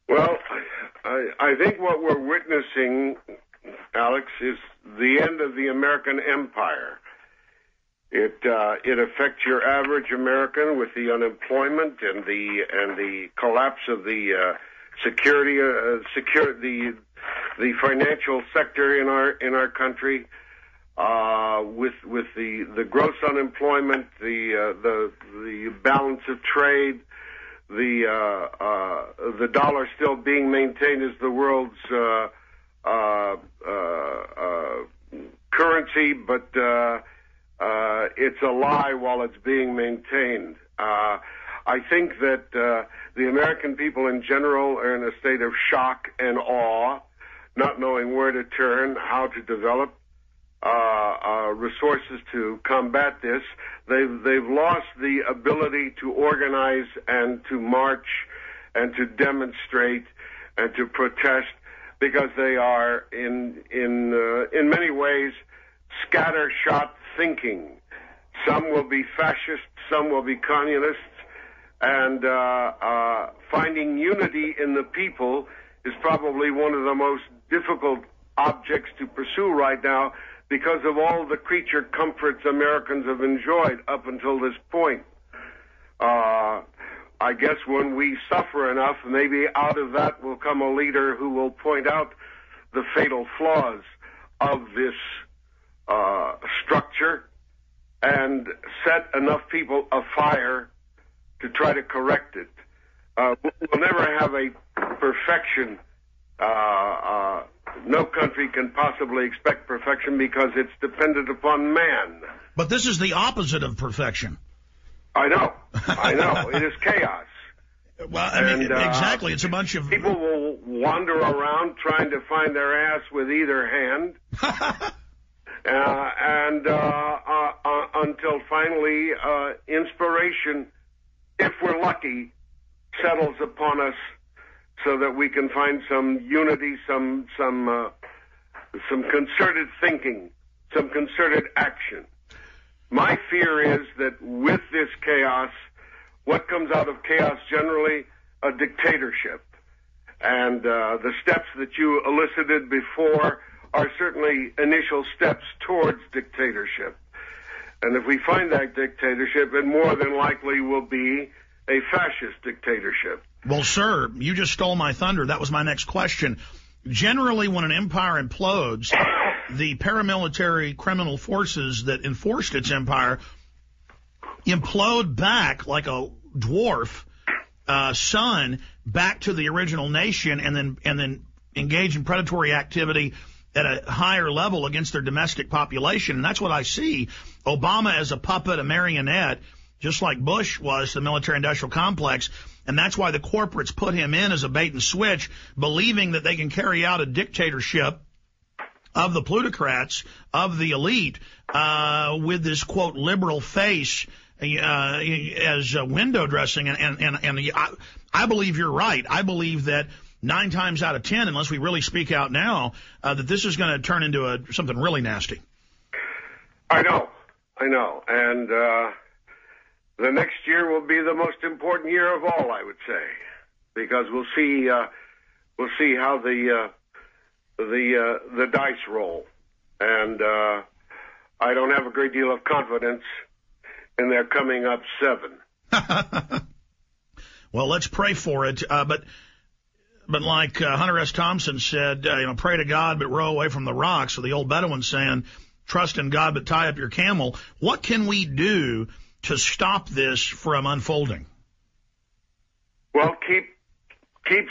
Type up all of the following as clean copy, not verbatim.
Well, I think what we're witnessing, Alex, is the end of the American empire. It affects your average American with the unemployment and the collapse of the the financial sector in our country, with the gross unemployment, the balance of trade, the dollar still being maintained as the world's currency, but it's a lie while it's being maintained. I think that the American people in general are in a state of shock and awe, not knowing where to turn, how to develop resources to combat this. They've lost the ability to organize and to march and to demonstrate and to protest, because they are in many ways scattershot thinking. Some will be fascist, some will be communists, and finding unity in the people is probably one of the most difficult objects to pursue right now, because of all the creature comforts Americans have enjoyed up until this point. I guess when we suffer enough, maybe out of that will come a leader who will point out the fatal flaws of this structure and set enough people afire to try to correct it. We'll never have a perfection. No country can possibly expect perfection because it's dependent upon man. But this is the opposite of perfection. I know. It is chaos. Well, I mean, exactly. It's a bunch of... People will wander around trying to find their ass with either hand. Until finally inspiration, if we're lucky, settles upon us so that we can find some unity, some concerted thinking, some concerted action. My fear is that with this chaos, what comes out of chaos generally? A dictatorship. And the steps that you elicited before are certainly initial steps towards dictatorship. And if we find that dictatorship, it more than likely will be a fascist dictatorship. Well, sir, you just stole my thunder. That was my next question. Generally, when an empire implodes, the paramilitary criminal forces that enforced its empire implode back like a dwarf sun back to the original nation, and then engage in predatory activity at a higher level against their domestic population. And that's what I see. Obama as a puppet, a marionette, just like Bush was to the military-industrial complex. And that's why the corporates put him in as a bait and switch, believing that they can carry out a dictatorship of the plutocrats, of the elite, with this, quote, liberal face as window dressing. And I believe you're right. I believe that 9 times out of 10, unless we really speak out now, that this is going to turn into something really nasty. I know. And the next year will be the most important year of all, I would say, because we'll see how the dice roll, and I don't have a great deal of confidence in their coming up 7. Well, let's pray for it. But like Hunter S. Thompson said, pray to God but row away from the rocks. Or the old Bedouin saying, trust in God but tie up your camel. What can we do to stop this from unfolding? Well, keep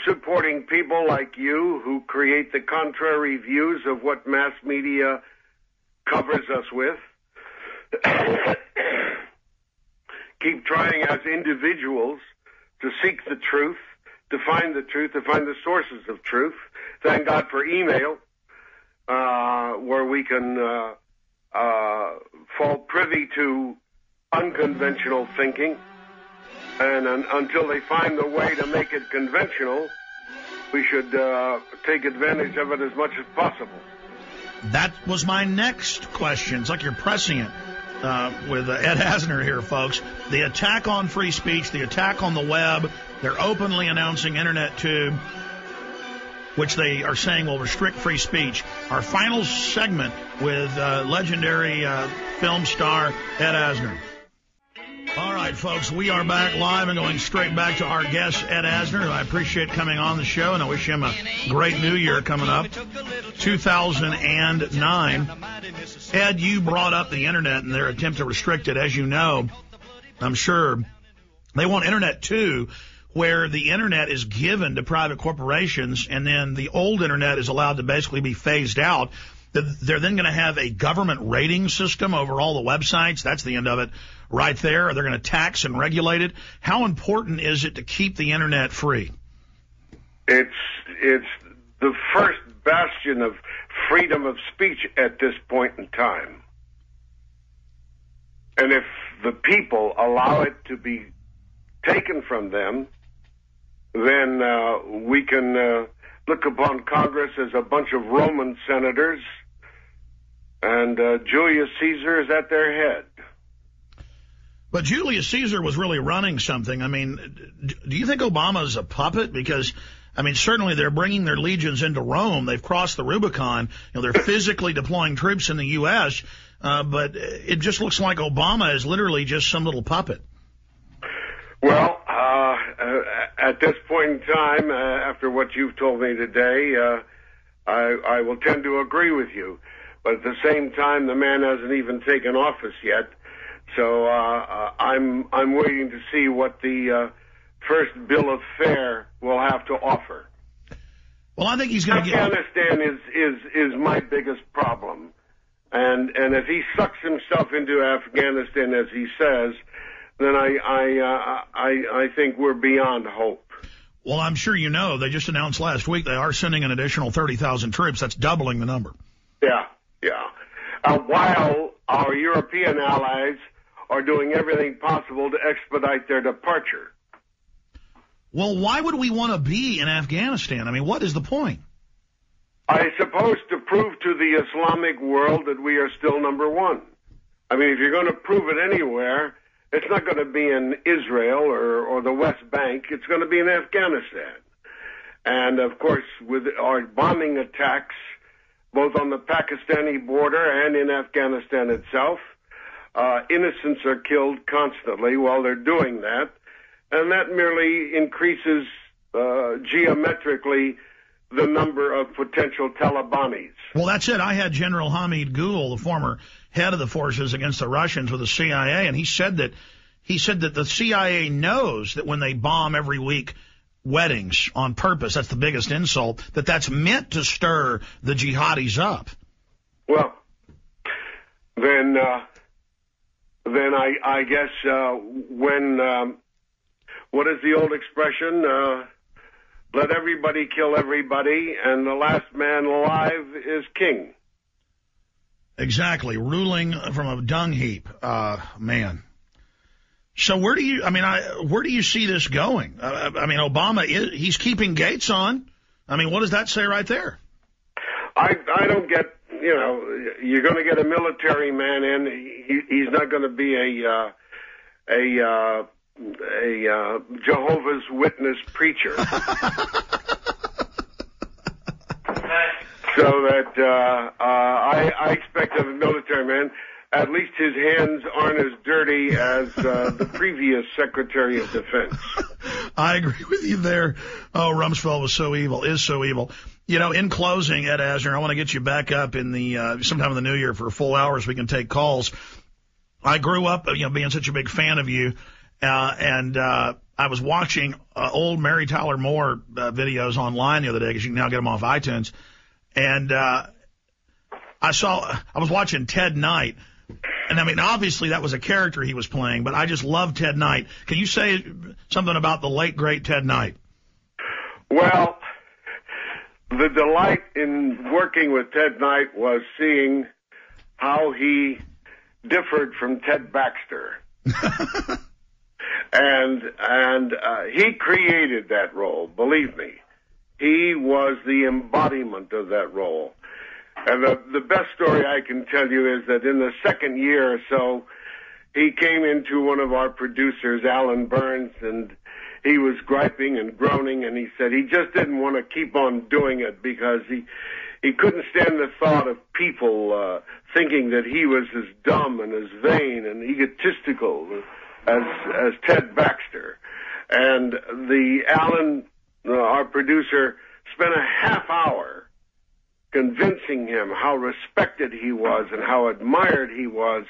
supporting people like you who create the contrary views of what mass media covers us with. Keep trying as individuals to seek the truth, to find the sources of truth. Thank God for email, where we can fall privy to unconventional thinking. And until they find the way to make it conventional, we should take advantage of it as much as possible. That was my next question. It's like you're pressing it with Ed Asner here, folks. The attack on free speech, the attack on the web, They're openly announcing Internet Tube, which they are saying will restrict free speech. Our final segment with legendary film star Ed Asner. All right, folks, we are back live and going straight back to our guest, Ed Asner, who I appreciate coming on the show, and I wish him a great new year coming up, 2009. Ed, you brought up the Internet and their attempt to restrict it. As you know, I'm sure they want Internet too, where the Internet is given to private corporations, and then the old Internet is allowed to basically be phased out. They're then going to have a government rating system over all the websites. That's the end of it right there. They're going to tax and regulate it. How important is it to keep the Internet free? It's the first bastion of freedom of speech at this point in time. And if the people allow it to be taken from them, then we can look upon Congress as a bunch of Roman senators, and Julius Caesar is at their head. But Julius Caesar was really running something. I mean, do you think Obama's a puppet? Because, I mean, certainly they're bringing their legions into Rome. They've crossed the Rubicon. You know, they're physically deploying troops in the U.S., but it just looks like Obama is literally just some little puppet. Well, at this point in time, after what you've told me today, I will tend to agree with you. But at the same time, the man hasn't even taken office yet. So I'm waiting to see what the first bill of fare will have to offer. Well, I think he's going to get... Afghanistan is my biggest problem. And if he sucks himself into Afghanistan, as he says, then I think we're beyond hope. Well, I'm sure you know, they just announced last week they are sending an additional 30,000 troops. That's doubling the number. Yeah. While our European allies are doing everything possible to expedite their departure. Well, why would we want to be in Afghanistan? I mean, what is the point? I suppose to prove to the Islamic world that we are still number one. I mean, if you're going to prove it anywhere, it's not going to be in Israel or the West Bank. It's going to be in Afghanistan. And, of course, with our bombing attacks, both on the Pakistani border and in Afghanistan itself, innocents are killed constantly while they're doing that. And that merely increases geometrically the number of potential Talibanis. Well, that's it. I had General Hamid Gul, the former head of the forces against the Russians with the CIA, and he said that the CIA knows that when they bomb every week weddings on purpose, that's the biggest insult, that's meant to stir the jihadis up. Well, then I guess when what is the old expression? Let everybody kill everybody, and the last man alive is king. Exactly, ruling from a dung heap, man. So where do you see this going? I mean, Obama he's keeping Gates on. I mean, what does that say right there? I don't get. You know, you're going to get a military man in. He's not going to be a Jehovah's Witness preacher. So that I expect of a military man, at least his hands aren't as dirty as the previous Secretary of Defense. I agree with you there. Oh, Rumsfeld was so evil, is so evil. You know, in closing, Ed Asner, I want to get you back up in the sometime in the new year for a full hour so we can take calls. I grew up, being such a big fan of you, and I was watching old Mary Tyler Moore videos online the other day because you can now get them off iTunes. And I was watching Ted Knight, and I mean, obviously that was a character he was playing, but I just love Ted Knight. Can you say something about the late, great Ted Knight? Well, the delight in working with Ted Knight was seeing how he differed from Ted Baxter. and he created that role, believe me. He was the embodiment of that role. And the best story I can tell you is that in the second year or so, he came into one of our producers, Alan Burns, and he was griping and groaning, and he said he just didn't want to keep on doing it because he couldn't stand the thought of people thinking that he was as dumb and as vain and egotistical as Ted Baxter. And Alan, our producer, spent a half hour convincing him how respected he was and how admired he was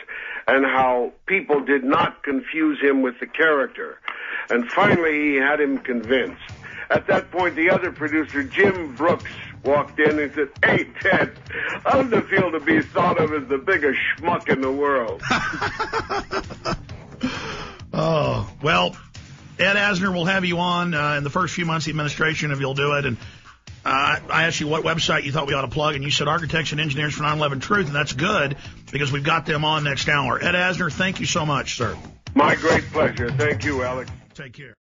and how people did not confuse him with the character. And finally, he had him convinced. At that point, the other producer, Jim Brooks, walked in and said, "Hey, Ted, how does it feel to be thought of as the biggest schmuck in the world?" Oh, well, Ed Asner will have you on in the first few months of the administration if you'll do it. And I asked you what website you thought we ought to plug, and you said Architects and Engineers for 9/11 Truth, and that's good because we've got them on next hour. Ed Asner, thank you so much, sir. My great pleasure. Thank you, Alex. Take care.